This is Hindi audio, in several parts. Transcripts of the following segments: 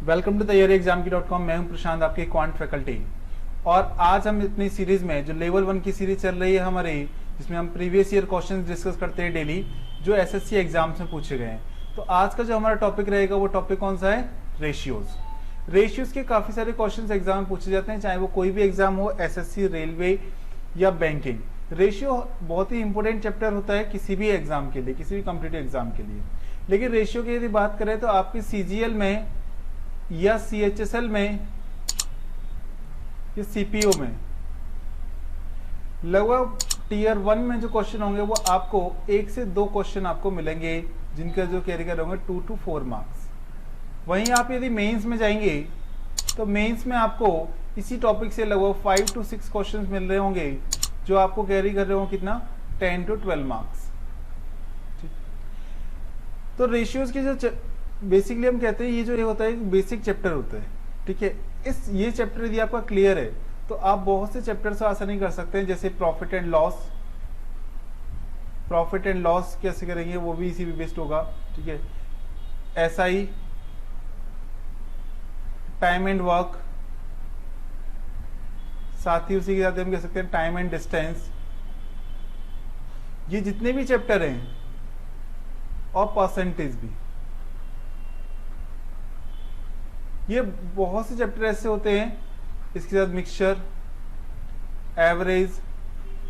Welcome to तैयारीएग्जाम.com। मैं हूं प्रशांत, आपके क्वांट फैकल्टी। और आज हम अपनी सीरीज में जो लेवल 1 की सीरीज चल रही है हमारी, जिसमें हम प्रीवियस ईयर क्वेश्चंस डिस्कस करते हैं डेली, जो एसएससी एग्जाम्स में पूछे गए हैं। तो आज का जो हमारा टॉपिक रहेगा वो टॉपिक कौन सा है? रेशियोज। रेशियोज के काफी सारे क्वेश्चंस एग्जाम में पूछे जाते हैं, चाहे वो कोई भी एग्जाम हो, एसएससी, रेलवे या बैंकिंग। रेशियो बहुत ही इंपॉर्टेंट चैप्टर होता है किसी भी एग्जाम के लिए, किसी भी कॉम्पिटिटिव एग्जाम के लिए। लेकिन रेशियो की यदि बात करें तो आपकी सीजीएल में या सीएचएसएल में या सीपीओ में लगभग टीयर 1 में जो क्वेश्चन होंगे वो आपको 1 से 2 क्वेश्चन आपको मिलेंगे, जिनका जो कैरी कर होंगे 2 to 4 मार्क्स। वहीं आप यदि मेंस में जाएंगे तो मेंस में आपको इसी टॉपिक से लगभग 5 to 6 क्वेश्चन मिल रहे होंगे, जो आपको कैरी कर रहे हो कितना 10 to 12 मार्क्स। तो रेशियोज की जो बेसिकली हम कहते हैं ये जो होता है बेसिक चैप्टर होता है, ठीक है। ये चैप्टर यदि आपका क्लियर है तो आप बहुत से चैप्टर से आसानी कर सकते हैं, जैसे profit and loss. Profit and loss कैसे करेंगे वो भी इसी पे बेस्ड होगा, ठीक है। एसआई, टाइम एंड वर्क, साथ ही उसी के साथ हम कह सकते हैं टाइम एंड डिस्टेंस। ये जितने भी चैप्टर हैं और परसेंटेज भी, ये बहुत से चैप्टर ऐसे होते हैं। इसके साथ मिक्सचर, एवरेज,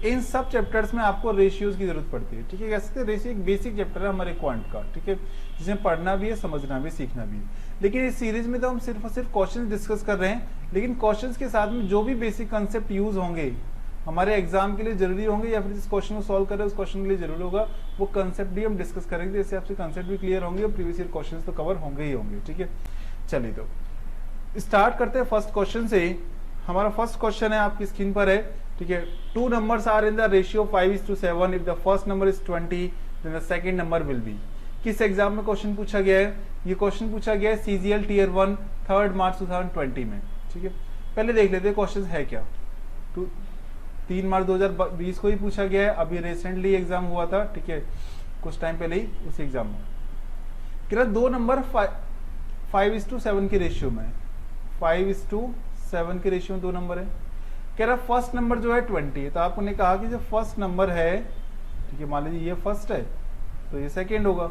इन सब चैप्टर्स में आपको रेशियोज की जरूरत पड़ती है, ठीक है। कह सकते हैं रेशियो एक बेसिक चैप्टर है हमारे क्वांट का, ठीक है, जिसमें पढ़ना भी है, समझना भी, सीखना भी है। लेकिन इस सीरीज में तो हम सिर्फ और सिर्फ क्वेश्चन डिस्कस कर रहे हैं, लेकिन क्वेश्चंस के साथ में जो भी बेसिक कंसेप्ट यूज होंगे हमारे एग्जाम के लिए जरूरी होंगे, या फिर जिस क्वेश्चन को सॉल्व कर रहे हैं उस क्वेश्चन के लिए जरूरी होगा, वो कंसेप्ट भी हम डिस्कस करेंगे, जिससे आपसे कंसेप्ट भी क्लियर होंगे और प्रीवियस ईयर क्वेश्चन तो कवर होंगे ही होंगे, ठीक है। चलिए तो स्टार्ट करते हैं फर्स्ट क्वेश्चन से। हमारा फर्स्ट क्वेश्चन है आपकी स्क्रीन पर है, ठीक है। 2 numbers are in the ratio 5:7 if the first number is 20 then the second number will be। किस एग्जाम में क्वेश्चन पूछा गया है? ये क्वेश्चन पूछा गया है सीजीएल टीयर 1 3 मार्च 2020 में, ठीक है। पहले देख लेते हैं क्वेश्चन है क्या। 3 मार्च 2020 को ही पूछा गया है, अभी रिसेंटली एग्जाम हुआ था, ठीक है, कुछ टाइम पहले ही उस एग्जाम में। कह रहा 2 नंबर 5:7 की रेशियो में, 5:7 के रेशियो में 2 नंबर है। कह रहा फर्स्ट नंबर जो है 20 है, तो आपने कहा कि जो फर्स्ट नंबर है, ठीक है, मान लीजिए ये फर्स्ट है तो ये सेकंड होगा।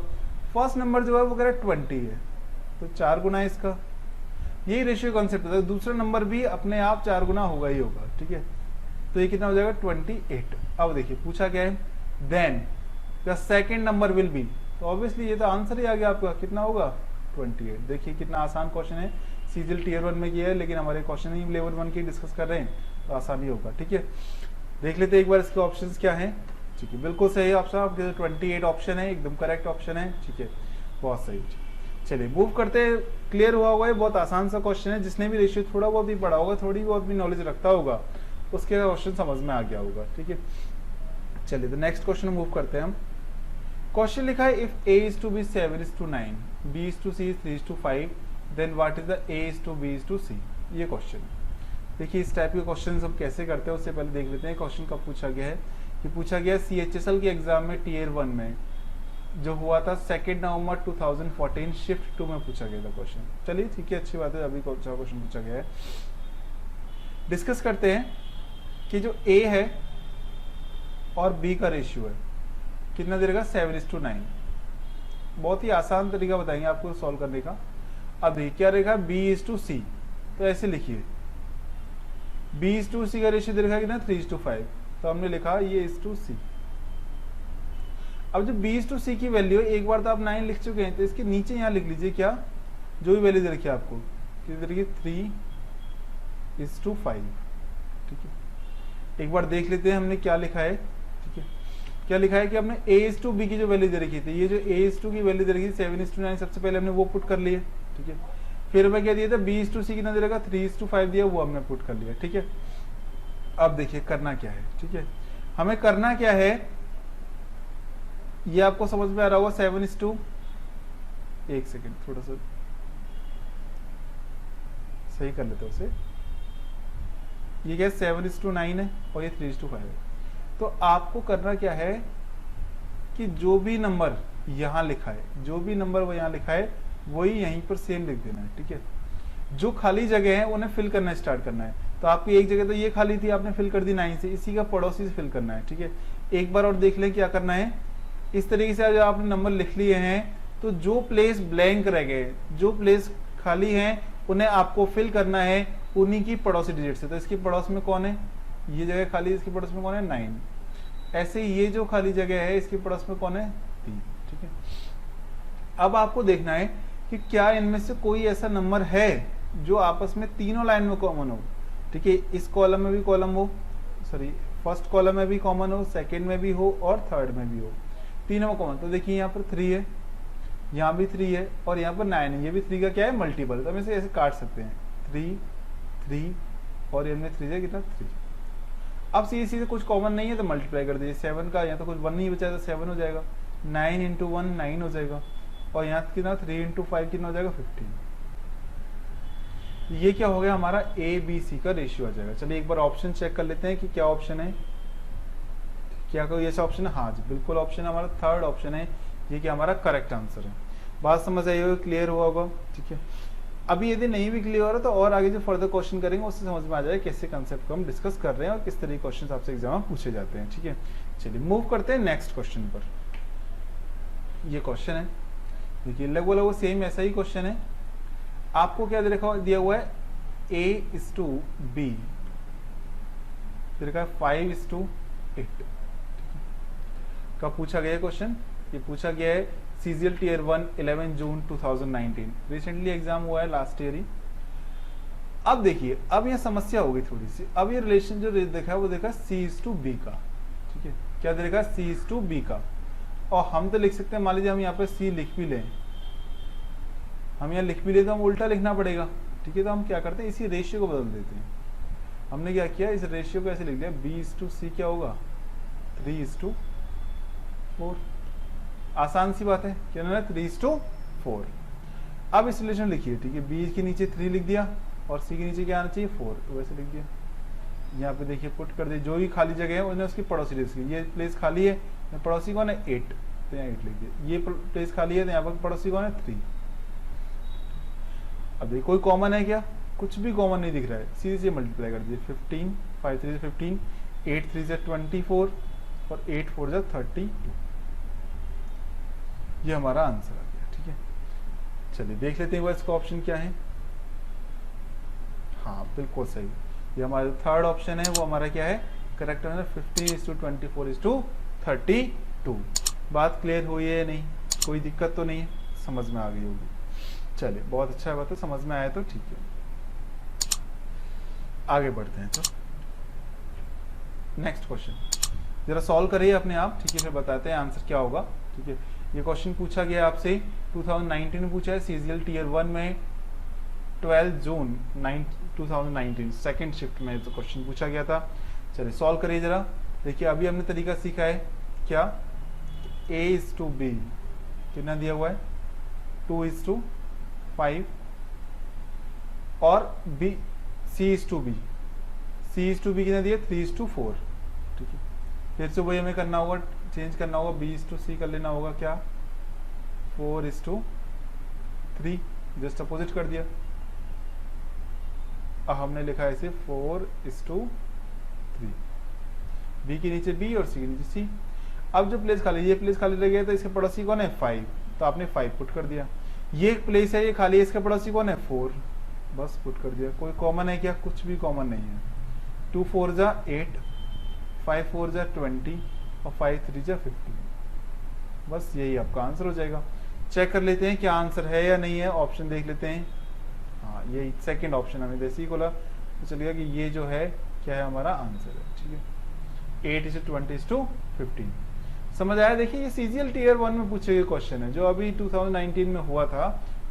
फर्स्ट नंबर जो है वो कह रहा 20 है, तो 4 गुना है इसका। यही रेशियो कॉन्सेप्ट होता है, दूसरा नंबर भी अपने आप 4 गुना होगा ही होगा, ठीक है। तो ये कितना हो जाएगा 28। अब देखिए पूछा गया है then the second number will be, तो ऑब्वियसली ये तो आंसर ही आ गया आपका, कितना होगा 28। देखिए कितना आसान क्वेश्चन है, सीजीएल टीयर 1 में किया है, लेकिन हमारे क्वेश्चन ही लेवल 1 की डिस्कस कर रहे हैं तो आसानी होगा, ठीक है। देख लेते हैं एक बार इसके ऑप्शंस क्या हैं, ठीक है। बिल्कुल सही ऑप्शन आपके 28 ऑप्शन है, एकदम करेक्ट ऑप्शन है, ठीक है, बहुत सही। चलिए मूव करते हैं, क्लियर हुआ होगा, बहुत आसान सा क्वेश्चन है। जिसने भी रेशियो थोड़ा बहुत भी पढ़ा होगा, थोड़ी बहुत भी नॉलेज रखता होगा, उसके क्वेश्चन समझ में आ गया होगा, ठीक है। चलिए तो नेक्स्ट क्वेश्चन मूव करते हैं हम। क्वेश्चन लिखा है if a is to b 7:9, b is to c 3:5, then what is the a is to b is to c। ये क्वेश्चन देखिए, इस टाइप के क्वेश्चन हम कैसे करते हैं उससे पहले देख लेते हैं क्वेश्चन कब पूछा गया है। कि पूछा गया सीएचएसएल के एग्जाम में टीयर 1 में, जो हुआ था 2 नवंबर 2014, शिफ्ट 2 में पूछा गया था क्वेश्चन। चलिए ठीक है, अच्छी बात है, अभी कौन सा क्वेश्चन पूछा गया है डिस्कस करते हैं। कि जो ए है और बी का रेशियो है कितना दे रहेगा 7:9। बहुत ही आसान तरीका बताएंगे आपको सॉल्व करने का। अब क्या रहेगा b:c, तो ऐसे लिखिए b:c का रेशियो दे रखा है कितना 3:5, तो हमने लिखा ये c। अब जो b:c की वैल्यू है, एक बार तो आप 9 लिख चुके हैं, तो इसके नीचे यहाँ लिख लीजिए क्या जो भी वैल्यू दे रखी है आपको, कितनी दे रखी है 3:5, ठीक है। एक बार देख लेते हैं हमने क्या लिखा है, ठीक है। क्या लिखा है कि हमने a:b की जो वैल्यू दे रखी थी, ये जो a:2 की वैल्यू दे रखी थी 7:9, सबसे पहले हमने वो पुट कर लिए, ठीक है। फिर हमें क्या दिया था b:c कितना दे रखा 3:5 दिया, वो हमने पुट कर लिया, ठीक है। अब देखिए करना क्या है, ठीक है। हमें करना क्या है ये आपको समझ में आ रहा होगा। 7:, एक सेकेंड थोड़ा सा सही कर लेते हैं उसे। ये क्या 7:9 है और ये 3:5 है। तो आपको करना क्या है कि जो भी नंबर यहाँ लिखा है, जो भी नंबर वो यहाँ लिखा है वही यहीं पर सेम लिख देना है, ठीक है। जो खाली जगह है उन्हें फिल करना स्टार्ट करना है। तो आपकी एक जगह तो ये खाली थी, आपने फिल कर दी 9 से, इसी का पड़ोसी से फिल करना है। ठीक है, एक बार और देख लें क्या करना है। इस तरीके से जब आपने नंबर लिख लिए हैं तो जो प्लेस ब्लैंक रह गए, जो प्लेस खाली हैं, उन्हें आपको फिल करना है उन्हीं की पड़ोसी डिजिट से। तो इसकी पड़ोस में कौन है, ये जगह खाली है, इसकी पड़ोस में कौन है 9। ऐसे ये जो खाली जगह है इसकी पड़ोस में कौन है 3। ठीक है, अब आपको देखना है कि क्या इनमें से कोई ऐसा नंबर है जो आपस में तीनों लाइन में कॉमन हो। ठीक है, इस कॉलम में भी कॉलम हो, सॉरी फर्स्ट कॉलम में भी कॉमन हो, सेकंड में भी हो और थर्ड में भी हो, तीनों में कॉमन। तो देखिए यहाँ पर 3 है, यहाँ भी 3 है और यहाँ पर 9 है, ये भी 3 का क्या है मल्टीपल। तो हम इसे ऐसे काट सकते हैं 3 3 और इनमें 3 से कितना 3। अब सीधे सीधे कुछ कॉमन नहीं है तो मल्टीप्लाई कर दीजिए 7 का, यहाँ तो कुछ 1 नहीं बचा तो 7 हो जाएगा, 9 इंटू 1 9 हो जाएगा और यहाँ कितना 3 इंटू 5 कितना हो जाएगा 15। ये क्या हो गया हमारा ए बी सी का रेशियो आ जाएगा। चलिए एक बार ऑप्शन चेक कर लेते हैं कि क्या ऑप्शन है, क्या कोई ऐसा ऑप्शन है। हाँ जी बिल्कुल ऑप्शन हमारा थर्ड ऑप्शन है, ये कि हमारा करेक्ट आंसर है। बात समझ आई होगी, क्लियर हुआ होगा। ठीक है, अभी यदि नहीं भी क्लियर हो रहा तो और आगे जो फर्दर क्वेश्चन करेंगे उससे समझ में आ जाएगा कैसे कंसेप्ट को हम डिस्कस कर रहे हैं और किस तरह के क्वेश्चन आपसे एग्जाम में पूछे जाते हैं। ठीक है, चलिए मूव करते हैं नेक्स्ट क्वेश्चन पर। ये क्वेश्चन है, देखिए लगभग सेम ऐसा ही क्वेश्चन है। आपको क्या दिया हुआ है A/B, फिर का 5/8 का पूछा गया क्वेश्चन। ये पूछा गया है CGL Tier 1 11 जून 2019, रिसेंटली एग्जाम हुआ है लास्ट ईयर ही। अब देखिए अब ये समस्या होगी थोड़ी सी। अब ये रिलेशन जो देखा है वो देखा C/B का। ठीक है, क्या देखा C/B का, और हम तो लिख सकते हैं, मान लीजिए हम यहाँ पे C लिख भी लें, हम यहाँ लिख भी ले तो हम उल्टा लिखना पड़ेगा। ठीक है, तो हम क्या करते हैं इसी रेशियो को बदल देते हैं। हमने क्या किया, इस रेशियो को ऐसे लिख दिया B/C क्या होगा 3/4। आसान सी बात है, क्या ना 3/4। अब इस रिलेशन लिखिए। ठीक है, B के नीचे 3 लिख दिया और C के नीचे क्या आना चाहिए 4, तो वैसे लिख दिया। यहाँ पे देखिए पुट कर दिया, जो भी खाली जगह है उन्हें उसकी पड़ोसी लिख दी। ये प्लेस खाली है, पड़ोसी कौन है 8, तो यहाँ 8 लिख दिया। ये प्लेस खाली है तो यहाँ पर पड़ोसी कौन है 3। अब देखिए कोई कॉमन है क्या, कुछ भी कॉमन नहीं दिख रहा है, सीधे से मल्टीप्लाई कर दीजिए 15, 5 3 से 15, 8 3 से 24 और 8 4 से 32। ये हमारा आंसर आ गया। ठीक है, चलिए देख लेते हैं इसका ऑप्शन क्या है। हाँ बिल्कुल सही, ये हमारा थर्ड ऑप्शन है वो हमारा क्या है करेक्ट आंसर 15:24:32। बात क्लियर हुई है नहीं, कोई दिक्कत तो नहीं है, समझ में आ गई होगी। चलिए बहुत अच्छा है, बात है, समझ में आया तो ठीक है। आगे बढ़ते हैं तो नेक्स्ट क्वेश्चन जरा सॉल्व करिए अपने आप। ठीक है, फिर बताते हैं आंसर क्या होगा। ठीक है, ये क्वेश्चन पूछा गया आपसे 2019 में पूछा है, CGL Tier 1 में 12 जून 2019 सेकेंड शिफ्ट में तो क्वेश्चन पूछा गया था। चलिए सॉल्व करिए जरा। देखिए अभी हमने तरीका सीखा है क्या, A/B कितना दिया हुआ है 2:5 और C/B कितना दिया 3:4। ठीक है, फिर से वही हमें करना होगा, चेंज करना होगा, B/C कर लेना होगा क्या 4:3, जस्ट अपोजिट कर दिया। अब हमने लिखा है इसे 4:3, B के नीचे B और C के नीचे C। अब जो प्लेस खाली, ये प्लेस खाली रह गया तो इसके पड़ोसी कौन है 5, तो आपने 5 पुट कर दिया। ये प्लेस है ये खाली है, इसका पड़ोसी कौन है 4, बस पुट कर दिया। कोई कॉमन है क्या, कुछ भी कॉमन नहीं है। 2 4 जा 8, 5 4 जा 20 और 5 3 जा 15। बस यही आपका आंसर हो जाएगा। चेक कर लेते हैं क्या आंसर है या नहीं है, ऑप्शन देख लेते हैं। हाँ यही सेकंड ऑप्शन हमें जैसे ही बोला तो चलिएगा कि ये जो है क्या है हमारा आंसर है। ठीक है, 8:20:15 समझ आया। देखिए ये CGL Tier 1 में पूछे गए क्वेश्चन है जो अभी 2019 में हुआ था।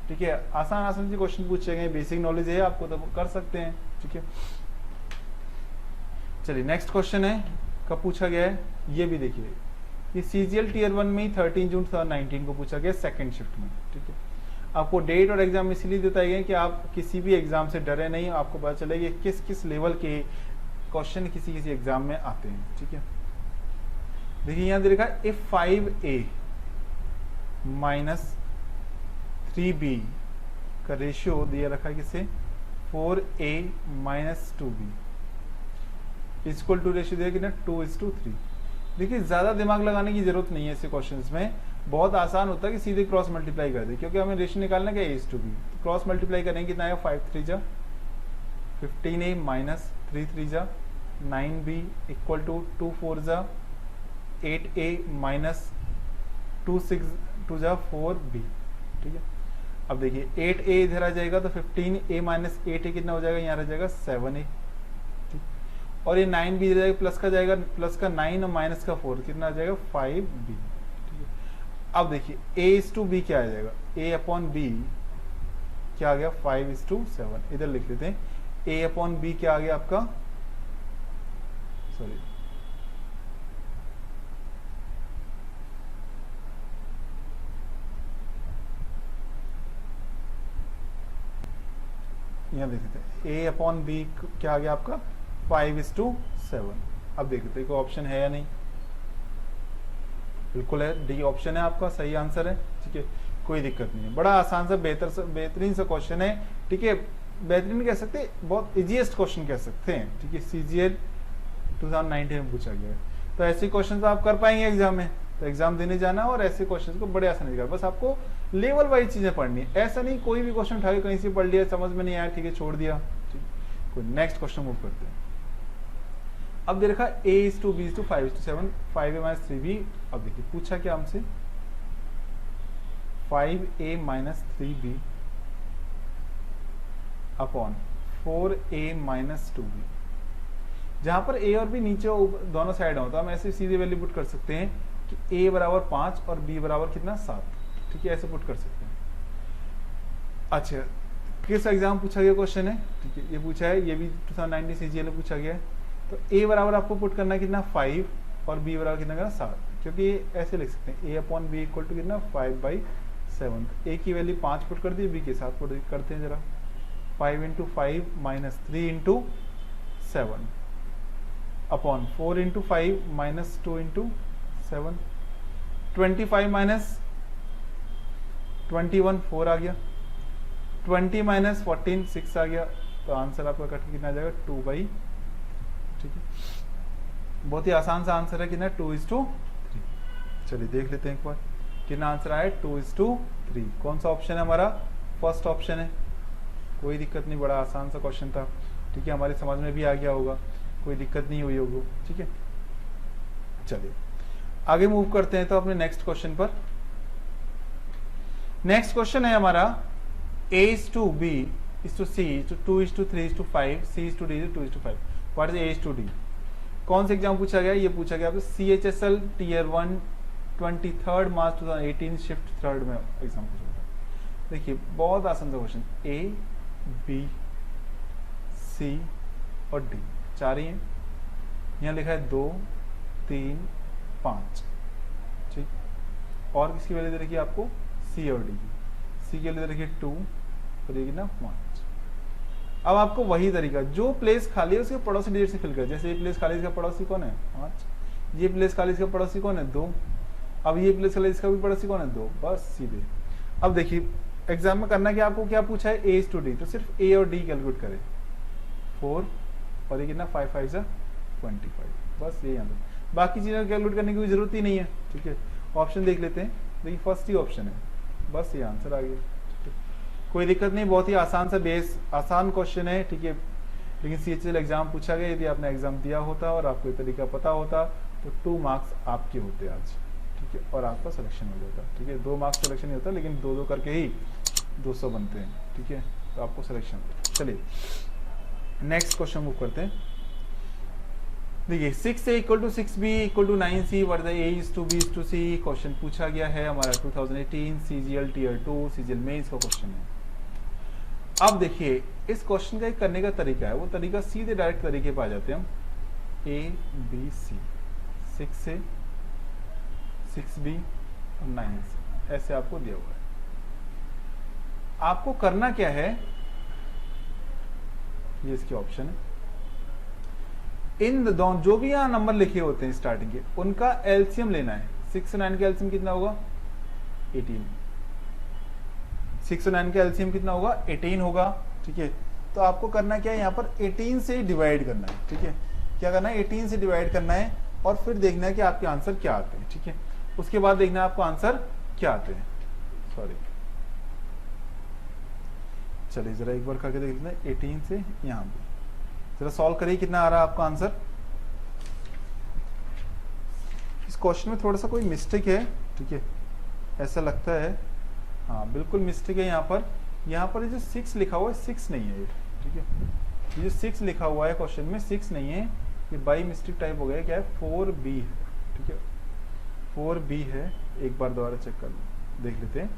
ठीक है, आसान से क्वेश्चन पूछे गए, बेसिक नॉलेज है आपको तो कर सकते हैं। ठीक है, चलिए नेक्स्ट क्वेश्चन है कब पूछा गया है, ये भी देखिए। ये CGL Tier 1 में ही 13 जून 2019 को पूछा गया सेकंड शिफ्ट में। ठीक है, आपको डेट और एग्जाम इसलिए बताए गए कि आप किसी भी एग्जाम से डरे नहीं, आपको पता चलेगा किस किस लेवल के क्वेश्चन किसी एग्जाम में आते हैं। ठीक है, देखिए यहाँ दे रखा है if 5A - 3B का रेशियो दिया रखा है किससे 4a minus 2b equal two ratio दिया कितना 2:3। देखिए ज़्यादा दिमाग लगाने की जरूरत नहीं है ऐसे क्वेश्चंस में, बहुत आसान होता है कि सीधे क्रॉस मल्टीप्लाई कर दे, क्योंकि हमें रेशियो निकालना क्या है a:b। तो क्रॉस मल्टीप्लाई करेंगे कितना है 5 3 जा 15a माइनस 3 3 जा 9b इक्वल टू 2 4 जा 8a माइनस 2 6 2 जा 4b। ठीक है, अब देखिए 8a इधर आ जाएगा तो 15a माइनस 8a कितना हो जाएगा, यहाँ रह जाएगा 7a। और ये 9b इधर जाएगा, प्लस का 9 और माइनस का 4 कितना आ जाएगा 5b। ठीक है, अब देखिए a:b क्या आ जाएगा, a/b क्या आ गया 5:7। इधर लिख लेते हैं a/b क्या आ गया आपका, सॉरी यहाँ लिख देते हैं a/b क्या आ गया आपका 5:7। अब देख लेते हैं कोई ऑप्शन है या नहीं, बिल्कुल है, डी ऑप्शन है आपका सही आंसर है। ठीक है, कोई दिक्कत नहीं है, बड़ा आसान सा बेहतरीन सा क्वेश्चन है। ठीक है, बेहतरीन कह सकते हैं, बहुत इजीएस्ट क्वेश्चन कह सकते हैं। ठीक है, CGL 2019 में पूछा गया है, तो ऐसे क्वेश्चन तो आप कर पाएंगे एग्जाम में, तो एग्जाम देने जाना और ऐसे क्वेश्चन को बड़े आसानी से, बस आपको लेवल वाइज चीजें पढ़नी है। ऐसा नहीं कोई भी क्वेश्चन उठा के कहीं से पढ़ लिया, समझ में नहीं आया, ठीक है छोड़ दिया। ठीक, कोई नेक्स्ट क्वेश्चन मूव करते हैं। अब दे रखा a:b 5:7 5a माइनस 3b। अब देखिए पूछा क्या हमसे 5a minus 3b upon 4a minus 2b। जहां पर a और b नीचे दोनों साइड हो तो हम ऐसे सीधे वैल्यू पुट कर सकते हैं कि a बराबर 5 और b बराबर कितना 7। ठीक है, ऐसे पुट कर सकते हैं। अच्छा, किस एग्जाम पूछा गया क्वेश्चन है, ठीक है ये पूछा है, ये भी 2019 CGL में पूछा गया है। तो a बराबर आपको पुट करना कितना 5 और b बराबर कितना करना 7, क्योंकि ऐसे लिख सकते हैं a/b इक्वल टू कितना 5/7। a की वैल्यू 5 पुट कर दी, b के 7 पुट करते हैं जरा, 5 × 5 माइनस 3 × 7 अपॉन 4 × 5 माइनस 2 × 7 25 माइनस 21 4 आ गया, 20 माइनस 14 6 आ गया। तो आंसर आपका कट कितना आ जाएगा 2/। ठीक है, बहुत ही आसान सा आंसर है कितना 2:3। चलिए देख लेते हैं एक बार कितना आंसर आया 2:3। कौन सा ऑप्शन है हमारा, फर्स्ट ऑप्शन है, कोई दिक्कत नहीं, बड़ा आसान सा क्वेश्चन था। ठीक है, हमारी समझ में भी आ गया होगा, कोई दिक्कत नहीं हुई होगी। ठीक है, चलिए आगे मूव करते हैं तो अपने नेक्स्ट क्वेश्चन पर। नेक्स्ट क्वेश्चन है हमारा a:b c 2:3 5 c:d 2:5। What is a:d? कौन से एग्जाम पूछा गया, ये पूछा गया आपको CHSL Tier 1 23 मार्च 2018 शिफ्ट 3rd में एग्जाम पूछा गया। देखिए बहुत आसान सा क्वेश्चन, A B C और D चार ही हैं, यहाँ लिखा है 2 3 5। ठीक, और किसकी वैल्यू दे रखी है आपको C और D की। C के लिए दे रखी है 2 और ये ना 5। अब आपको वही तरीका, जो प्लेस खाली है उसके पड़ोसी डिजिट से फिल कर, जैसे ये प्लेस खाली इसका पड़ोसी कौन है 5, ये प्लेस खाली इसका पड़ोसी कौन है 2, अब ये प्लेस खाली इसका भी पड़ोसी कौन है 2, बस सीधे। अब देखिए एग्जाम में करना क्या, आपको क्या पूछा है a:d, तो सिर्फ a और d कैलकुलेट करें 4 और ये कितना 5 5 25, बस ये आंसर, बाकी चीजें कैलकुलेट करने की कोई जरूरत ही नहीं है। ठीक है, ऑप्शन देख लेते हैं, देखिए फर्स्ट ही ऑप्शन है, बस ये आंसर आ गया। कोई दिक्कत नहीं, बहुत ही आसान सा बेस आसान क्वेश्चन है। ठीक है, लेकिन CHSL एग्जाम पूछा गया, यदि आपने एग्जाम दिया होता और आपको ये तरीका पता होता तो 2 मार्क्स आपके होते आज। ठीक है, और आपका सिलेक्शन हो जाता। ठीक है, 2 मार्क्स सिलेक्शन नहीं होता, लेकिन 2 करके ही 200 बनते हैं। ठीक है, तो आपको सिलेक्शन होता है। चलिए नेक्स्ट क्वेश्चन मूव करते हैं। देखिए 6a = 6b = 9c, what is a:b c। Question पूछा गया है हमारा 2018 CGL Tier 2 CGL मेंस का क्वेश्चन है। अब देखिए इस क्वेश्चन का एक करने का तरीका है, वो तरीका सीधे डायरेक्ट तरीके पे आ जाते हैं हम। A B C 6A 6B और 9C ऐसे आपको दिया हुआ है। आपको करना क्या है, ये इसके ऑप्शन है, इन दोनों जो भी यहाँ नंबर लिखे होते हैं स्टार्टिंग के, उनका एलसीएम लेना है। 6 और 9 का एलसीएम कितना होगा 18, 6 और 9 का एलसीएम कितना होगा 18 होगा। ठीक है, तो आपको करना क्या है, यहाँ पर 18 से डिवाइड करना है। ठीक है, क्या करना है, 18 से डिवाइड करना है और फिर देखना है कि आपके आंसर क्या आते हैं। ठीक है, उसके बाद देखना है आपको आंसर क्या आते हैं। सॉरी, चलिए जरा एक बार करके देख लेते हैं। 18 से यहाँ पे जरा सॉल्व करिए, कितना आ रहा है आपका आंसर। इस क्वेश्चन में थोड़ा सा कोई मिस्टेक है। ठीक है, ऐसा लगता है, हाँ बिल्कुल मिस्टेक है। यहाँ पर ये जो 6 लिखा हुआ है 6 नहीं है ये। ठीक है, ये जो 6 लिखा हुआ है क्वेश्चन में 6 नहीं है, ये बाई मिस्टेक टाइप हो गया। क्या है, 4B है। ठीक है, 4B है। एक बार दोबारा चेक कर देख लेते हैं,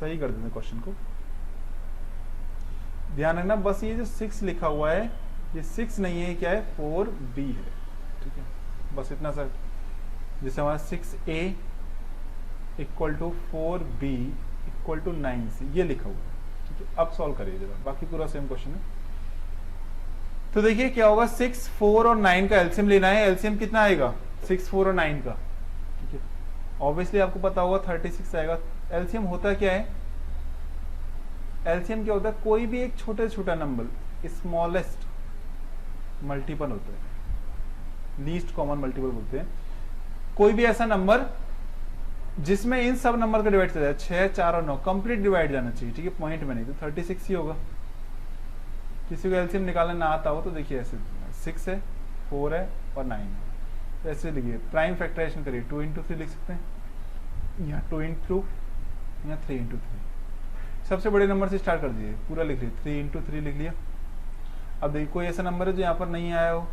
सही कर देते हैं क्वेश्चन को। ध्यान रखना, बस ये जो 6 लिखा हुआ है ये 6 नहीं है, क्या है, 4B है। ठीक है, बस इतना सा, जैसे हमारा 6A equal to 4B equal to 9C ये लिखा हुआ है। ठीक है, अब सॉल्व करिए जरा, बाकी पूरा सेम क्वेश्चन है। तो देखिए क्या होगा, 6, 4 और 9 का एलसीएम लेना है। एलसीएम कितना आएगा 6, 4 और 9 का। ठीक है, ऑब्वियसली आपको पता होगा 36 आएगा। एलसीएम होता क्या है, एलसीएम क्या होता है, कोई भी एक छोटा छोटा नंबर स्मॉलेस्ट मल्टीपल होता है, लीस्ट कॉमन मल्टीपल बोलते हैं। कोई भी ऐसा नंबर जिसमें इन सब नंबर का डिवाइड चला जाए, 6, 4 और 9 कंप्लीट डिवाइड जाना चाहिए। ठीक है, पॉइंट में नहीं, तो 36 ही होगा। किसी को एलसीएम निकालना ना आता हो तो देखिए ऐसे 6 है, 4 है और 9 है, तो ऐसे लिखिए। प्राइम फैक्टराइजेशन करिए, 2 इंटू 3 लिख सकते हैं, यहाँ 2 इंटू, यहाँ 3 इंटू 3। सबसे बड़े नंबर से स्टार्ट कर दीजिए, पूरा लिख लीजिए, 3 इंटू 3 लिख लिया। अब देखिए कोई ऐसा नंबर है जो यहाँ पर नहीं आया हो,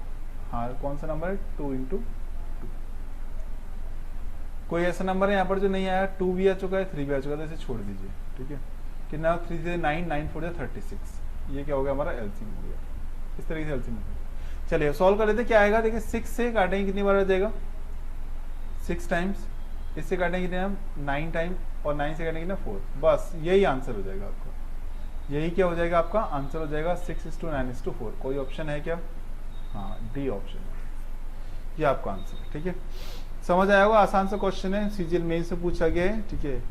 हाँ कौन सा नंबर है, 2 इंटू 2। कोई ऐसा नंबर है यहाँ पर जो नहीं आया, 2 भी आ चुका है, 3 भी आ चुका है, तो इसे छोड़ दीजिए। ठीक है, कितना, 3 से 9, 9 4 36, ये क्या हो गया, हमारा एलसीएम हो गया। इस तरीके से एलसीएम हो गया। चलिए सॉल्व कर लेते, क्या आएगा। देखिए 6 से काटेंगे कितनी बार आ जाएगा, 6 टाइम्स। इससे काटेंगे कितने हम, 9 टाइम, और 9 से काटेंगे कितना, 4। बस यही आंसर हो जाएगा आपका। यही क्या हो जाएगा, आपका आंसर हो जाएगा 6:9:4। कोई ऑप्शन है क्या, हाँ डी ऑप्शन है, ये आपका आंसर है। ठीक है, समझ आया होगा, आसान सा क्वेश्चन है, सीजीएल मेन से पूछा गया है। ठीक है,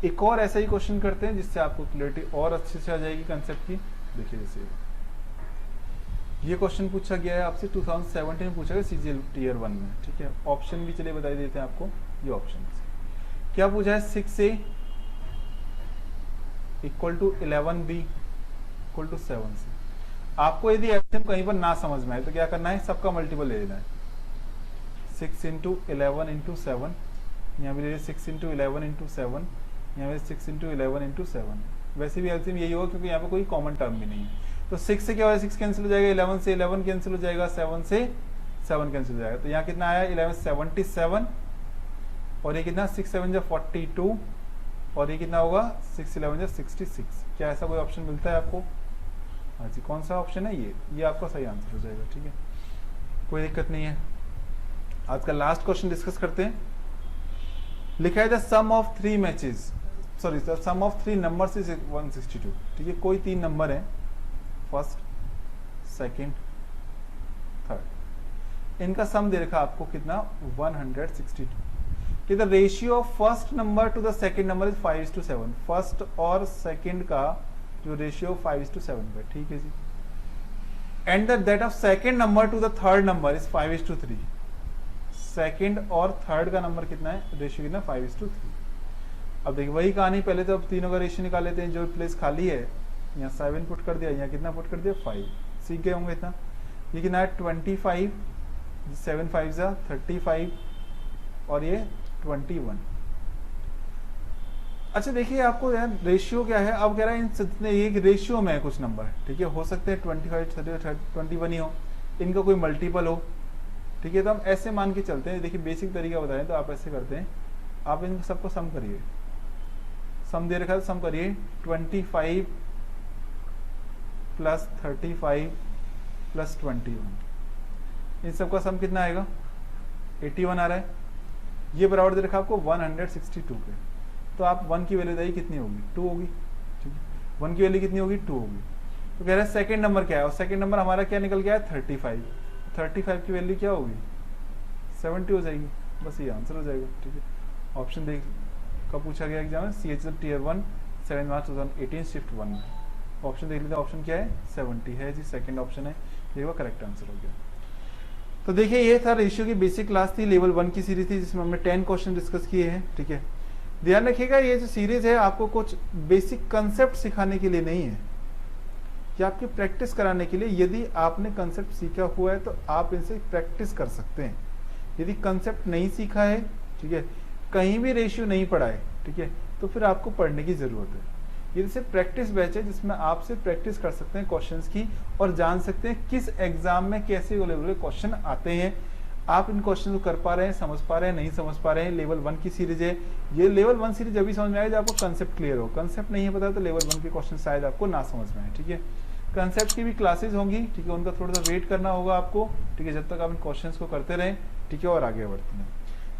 एक और ऐसा ही क्वेश्चन करते हैं जिससे आपको क्लियरिटी और अच्छे से आ जाएगी कंसेप्ट की। देखिए जैसे ये क्वेश्चन पूछा गया है आपसे 2017 में पूछा गया सीजीएल टीयर 1 में। ठीक है, ऑप्शन भी चलिए बता देते हैं आपको। ये ऑप्शन क्या पूछा है, 6A equal to 11B equal to 7C। आपको यदि एलसीएम कहीं पर ना समझ में आए तो क्या करना है, सबका मल्टीपल ले लेना है। 6 इंटू 11 इंटू 7, यहाँ भी ले 6 इंटू 11 इंटू 7, यहाँ पे 6 इंटू 11 इंटू 7। वैसे भी एलसीएम यही होगा क्योंकि यहाँ पे कोई कॉमन टर्म भी नहीं है। तो 6 से क्या होगा, 6 कैंसिल हो जाएगा, 11 से 11 कैंसिल हो जाएगा, 7 से 7 कैंसिल हो जाएगा। तो यहाँ कितना आया, 1177, और ये कितना, 6 7 जा 42, और ये कितना होगा, 6 11 जा 66। क्या ऐसा कोई ऑप्शन मिलता है आपको, हाँ जी, कौन सा ऑप्शन है, ये आपका सही आंसर हो जाएगा। ठीक है, कोई दिक्कत नहीं है। आज का लास्ट क्वेश्चन डिस्कस करते हैं। लिखा है the sum of 3 matches, sorry the sum of 3 numbers is 162। ठीक है, कोई 3 नंबर है, फर्स्ट, सेकंड, थर्ड, इनका सम दे रखा आपको कितना, 162। कि the ratio of first number to the second number is 5:7। First और सेकंड का जो रेशियो 5:7 है। ठीक है जी, and that of second number to the third number is 5:3। Second और थर्ड का नंबर कितना है, रेशियो कितना, 5:3। अब देखिए वही कहानी, पहले तो अब तीनों का रेशियो निकाल लेते हैं। जो प्लेस खाली है यहाँ 7 पुट कर दिया, यहाँ कितना पुट कर दिया, 5। सीख गए होंगे इतना। ये कितना है, 25, 7 5 जा 35, और ये 21। अच्छा देखिए आपको रेशियो क्या है, अब कह रहा है इन एक रेशियो में है कुछ नंबर। ठीक है, हो सकते हैं 25, 30, 21 ही हो, इनका कोई मल्टीपल हो। ठीक है, तो हम ऐसे मान के चलते हैं। देखिए बेसिक तरीका बताएं तो आप ऐसे करते हैं, आप इन सबको सम करिए। सम दे रखा है, सम करिए। 25 प्लस 35 प्लस 21, इन सबका सम कितना आएगा, 81 आ रहा है। ये बराबर दे रखा आपको 162 के। तो आप 1 की वैल्यू बताइए कितनी होगी, 2 होगी। ठीक है, 1 की वैल्यू कितनी होगी, 2 होगी। तो कह रहा है सेकंड नंबर क्या है, और सेकंड नंबर हमारा क्या निकल गया है, 35। 35 की वैल्यू क्या होगी, 70 हो जाएगी। बस ये आंसर हो जाएगा। ठीक है, ऑप्शन देख कब पूछा गया एग्जाम में, CHL टीयर 1 7 मार्च 2018 शिफ्ट 1 में। ऑप्शन देख लेते हैं, ऑप्शन क्या है 70 है जी, सेकंड ऑप्शन है, ये वो करेक्ट आंसर हो गया। तो देखिए ये था रेशियो की बेसिक क्लास थी, लेवल 1 की सीरीज थी जिसमें हमने 10 क्वेश्चन डिस्कस किए हैं। ठीक है, ध्यान रखिएगा ये जो सीरीज है आपको कुछ बेसिक कंसेप्ट सिखाने के लिए नहीं है, कि आपकी प्रैक्टिस कराने के लिए। यदि आपने कंसेप्ट सीखा हुआ है तो आप इनसे प्रैक्टिस कर सकते हैं। यदि कंसेप्ट नहीं सीखा है, ठीक है, कहीं भी रेशियो नहीं पढ़ा है, ठीक है, तो फिर आपको पढ़ने की जरूरत है। ये सिर्फ प्रैक्टिस बैच है जिसमें आप सिर्फ प्रैक्टिस कर सकते हैं क्वेश्चंस की और जान सकते हैं किस एग्जाम में कैसे लेवल के क्वेश्चन आते हैं। आप इन क्वेश्चन को कर पा रहे हैं, समझ पा रहे हैं, नहीं समझ पा रहे हैं। लेवल 1 की सीरीज है ये। लेवल 1 सीरीज अभी समझ में आएगा जब आपको कंसेप्ट क्लियर हो। कंसेप्ट नहीं है पता तो लेवल 1 के क्वेश्चन शायद आपको ना समझ में आए। ठीक है, कंसेप्ट की भी क्लासेस होंगी, ठीक है, उनका थोड़ा सा वेट करना होगा आपको, ठीक है, जब तक आप इन क्वेश्चंस को करते रहें, ठीक है, और आगे बढ़ते हैं।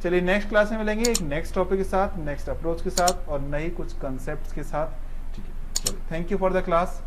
चलिए नेक्स्ट क्लास में मिलेंगे एक नेक्स्ट टॉपिक के साथ, नेक्स्ट अप्रोच के साथ और नई कुछ कंसेप्ट के साथ। ठीक है, चलिए, thank you for the class.